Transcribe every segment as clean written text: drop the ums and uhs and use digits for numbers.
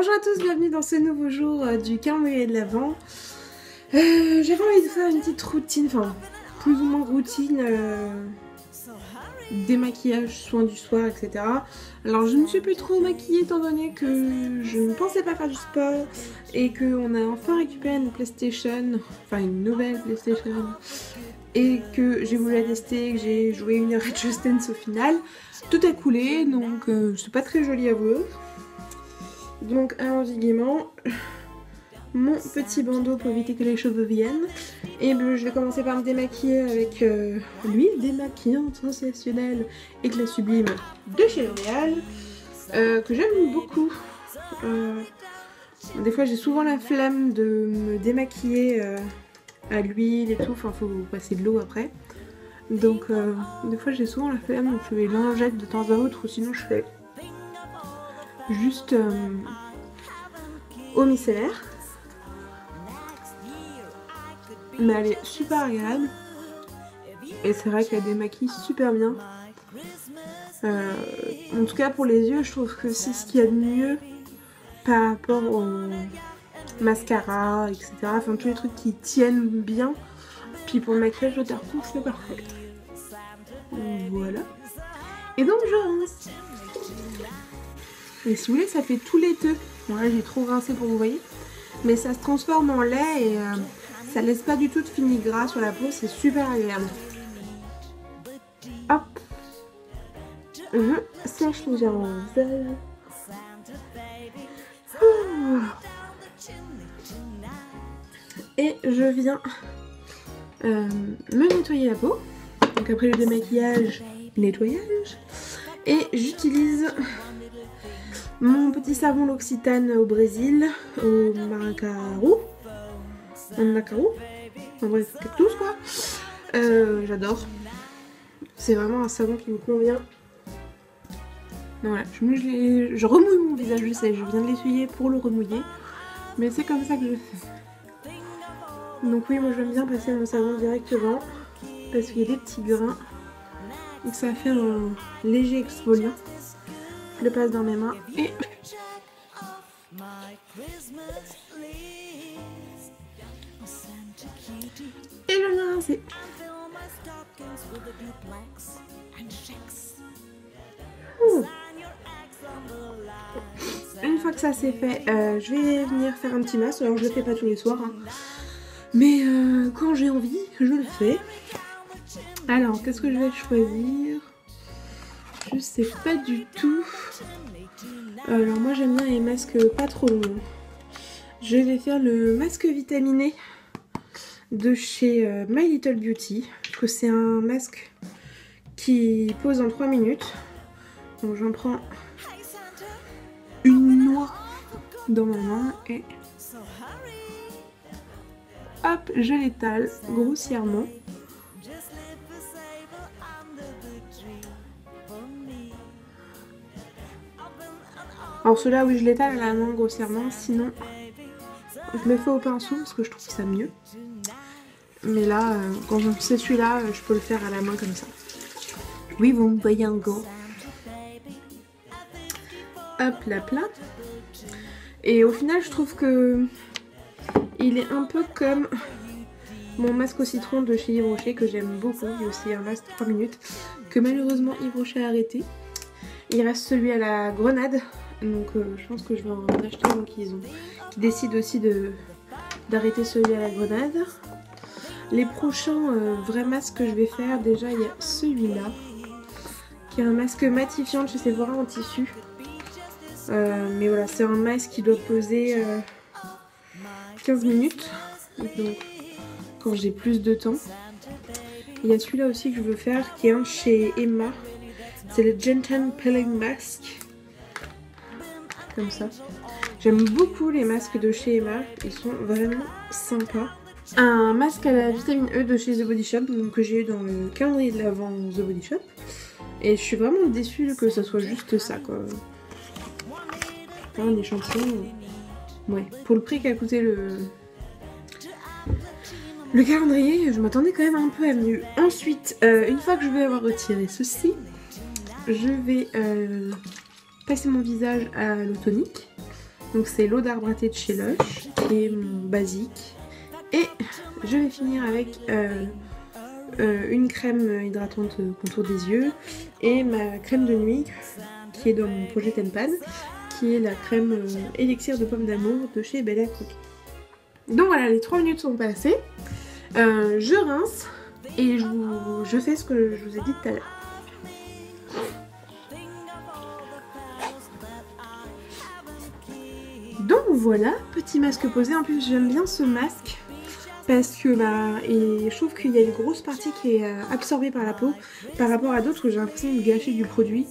Bonjour à tous, bienvenue dans ce nouveau jour du calendrier de l'Avent. J'avais envie de faire une petite routine, enfin plus ou moins routine, démaquillage, soins du soir, etc. Alors je ne me suis plus trop maquillée étant donné que je ne pensais pas faire du sport et qu'on a enfin récupéré une PlayStation, enfin une nouvelle PlayStation, et que j'ai voulu la tester, que j'ai joué une heure à Just Dance au final. Tout a coulé, donc c'est pas très joli à voir. Donc allons-y gaiement. Mon petit bandeau pour éviter que les cheveux viennent. Et je vais commencer par me démaquiller avec l'huile démaquillante sensationnelle Éclat Sublime de chez L'Oréal, que j'aime beaucoup. Des fois j'ai souvent la flemme de me démaquiller à l'huile et tout, enfin faut passer de l'eau après. Donc des fois j'ai souvent la flemme, donc je fais lingette de temps à autre, ou sinon je fais juste eau micellaire. Mais elle est super agréable et c'est vrai qu'elle démaquille super bien. En tout cas pour les yeux, je trouve que c'est ce qu'il y a de mieux par rapport au mascara, etc. Enfin tous les trucs qui tiennent bien. Puis pour le maquillage, je trouve que c'est parfait. Voilà. Et donc je rince. Et si vous voulez, ça fait tout laiteux. Bon là j'ai trop rincé pour vous voyez. Mais ça se transforme en lait et ça laisse pas du tout de fini gras sur la peau, c'est super agréable. Hop, je sèche légèrement le visage. Et je viens me nettoyer la peau. Donc après le démaquillage, nettoyage. Et j'utilise mon petit savon L'Occitane au Brésil, au Maracaro. En bref, cactus quoi. J'adore. C'est vraiment un savon qui me convient. Voilà, je remouille mon visage, je sais, je viens de l'essuyer pour le remouiller. Mais c'est comme ça que je fais. Donc oui, moi j'aime bien passer mon savon directement. Parce qu'il y a des petits grains. Donc ça fait un léger exfoliant. Je le passe dans mes mains et... Et je viens rincer. Une fois que ça c'est fait, je vais venir faire un petit masque. Alors je le fais pas tous les soirs, hein. Mais quand j'ai envie, je le fais. Alors qu'est-ce que je vais choisir? Je sais pas du tout. Alors moi j'aime bien les masques pas trop longs. Je vais faire le masque vitaminé de chez My Little Beauty. Je trouve que c'est un masque qui pose en 3 minutes. Donc j'en prends une noix dans ma main et hop, je l'étale grossièrement. Alors ceux-là, oui, je l'étale à la main grossièrement, sinon je le fais au pinceau parce que je trouve ça mieux. Mais là, quand je sais celui-là, je peux le faire à la main comme ça. Oui, vous me voyez un go. Hop, la plat. Et au final, je trouve que il est un peu comme mon masque au citron de chez Yves Rocher que j'aime beaucoup. Il y a aussi un masque 3 minutes que malheureusement Yves Rocher a arrêté. Il reste celui à la grenade. Donc je pense que je vais en acheter avant qu'ils décident aussi d'arrêter celui à la grenade. Les prochains vrais masques que je vais faire, déjà il y a celui-là qui est un masque matifiant de chez Sephora en tissu. Mais voilà, c'est un masque qui doit peser 15 minutes. Donc quand j'ai plus de temps. Il y a celui-là aussi que je veux faire qui est un chez Emma. C'est le Gentle Peeling Mask. Comme ça. J'aime beaucoup les masques de chez Emma. Ils sont vraiment sympas. Un masque à la vitamine E de chez The Body Shop, donc que j'ai eu dans le calendrier de l'Avent The Body Shop. Et je suis vraiment déçue que ça soit juste ça quoi. Un échantillon. Ouais. Pour le prix qu'a coûté le calendrier, je m'attendais quand même un peu à mieux. Ensuite, une fois que je vais avoir retiré ceci, je vais passer mon visage à l'eau tonique. Donc c'est l'eau d'arbre à thé de chez Lush, qui est mon basique. Et je vais finir avec une crème hydratante contour des yeux et ma crème de nuit qui est dans mon projet Tenpan, qui est la crème élixir de pomme d'amour de chez Bella Croquis. Donc voilà, les 3 minutes sont passées. Je rince et je fais ce que je vous ai dit tout à l'heure. Donc voilà, petit masque posé. En plus j'aime bien ce masque parce que et je trouve qu'il y a une grosse partie qui est absorbée par la peau par rapport à d'autres où j'ai l'impression de gâcher du produit.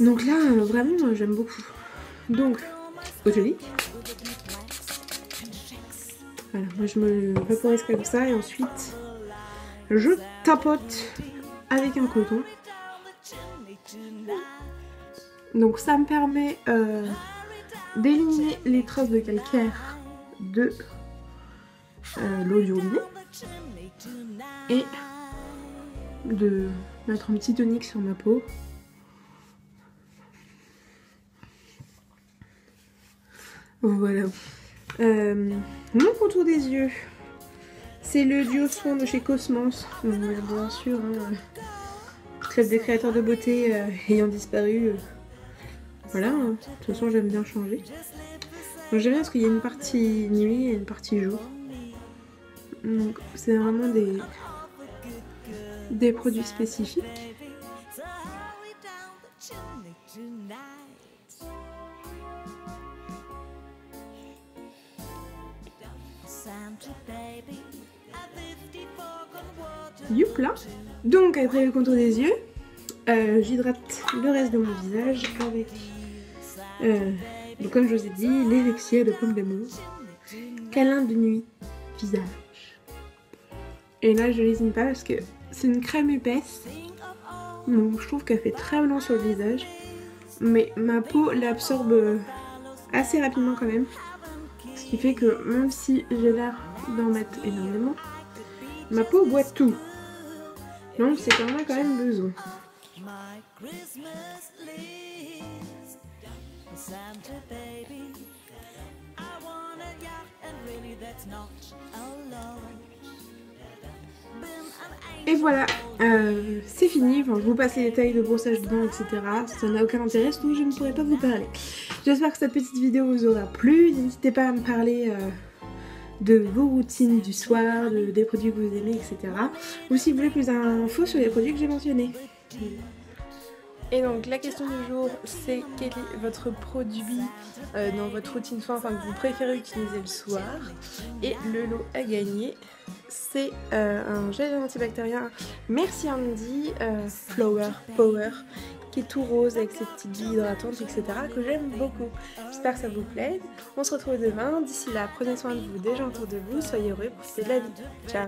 Donc là vraiment j'aime beaucoup. Donc eau de lit. Voilà, moi je me vaporise comme ça et ensuite je tapote avec un coton. Donc ça me permet d'éliminer les traces de calcaire de l'eau du robinet et de mettre un petit tonique sur ma peau. Voilà. Mon contour des yeux, c'est le duo soin de chez Cosmos. Donc, bien sûr, club des créateurs de beauté ayant disparu. Voilà, de toute façon j'aime bien changer. Donc j'aime bien parce qu'il y a une partie nuit et une partie jour. Donc c'est vraiment des produits spécifiques. Youpla. Donc après le contour des yeux, j'hydrate le reste de mon visage avec, donc comme je vous ai dit, l'élixir de pomme d'amour, câlin de nuit, visage. Et là je lésine pas parce que c'est une crème épaisse, donc je trouve qu'elle fait très blanc sur le visage, mais ma peau l'absorbe assez rapidement quand même, ce qui fait que même si j'ai l'air d'en mettre énormément, ma peau boit tout. Donc c'est qu'on a quand même besoin. Et voilà, c'est fini. Enfin, je vous passe les détails de brossage de dents, etc. Ça n'a aucun intérêt, donc je ne pourrai pas vous parler. J'espère que cette petite vidéo vous aura plu. N'hésitez pas à me parler de vos routines du soir, des produits que vous aimez, etc. Ou si vous voulez plus d'infos sur les produits que j'ai mentionnés. Et donc la question du jour, c'est quel est votre produit dans votre routine soin, enfin que vous préférez utiliser le soir. Et le lot à gagner, c'est un gel antibactérien Merci Andy Flower Power, qui est tout rose avec ses petites billes hydratantes, etc. que j'aime beaucoup. J'espère que ça vous plaît. On se retrouve demain. D'ici là, prenez soin de vous, des gens autour de vous. Soyez heureux, profitez de la vie. Ciao.